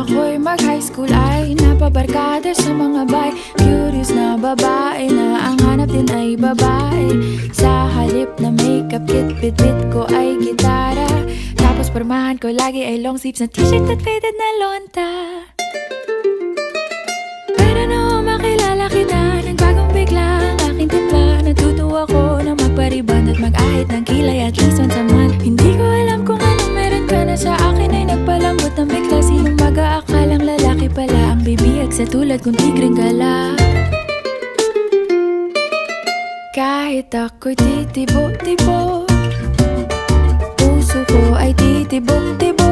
ako'y mag-high school ay napabarkada sa mga bay. Curious na babae na ang hanap din ay babae. Sa halip na makeup kit, bit-bit ko ay gitara. Tapos pormahan ko lagi ay long sleeves na t-shirt at faded na lonta. Pero noong makilala kita, nagbagong bigla ang aking timpla. Natutuwa ko na magpariban at mag-ahit ng kilay at least once a month. Hindi ko alam kung anong meron ka na sa akin ay nagpalambot ng bigla. Sinong mag-aakalang lalaki pala ang bibiyag sa tulad kong tigring gala. Kahit ako'y titibo-tibo, puso ko ay titibong-tibo.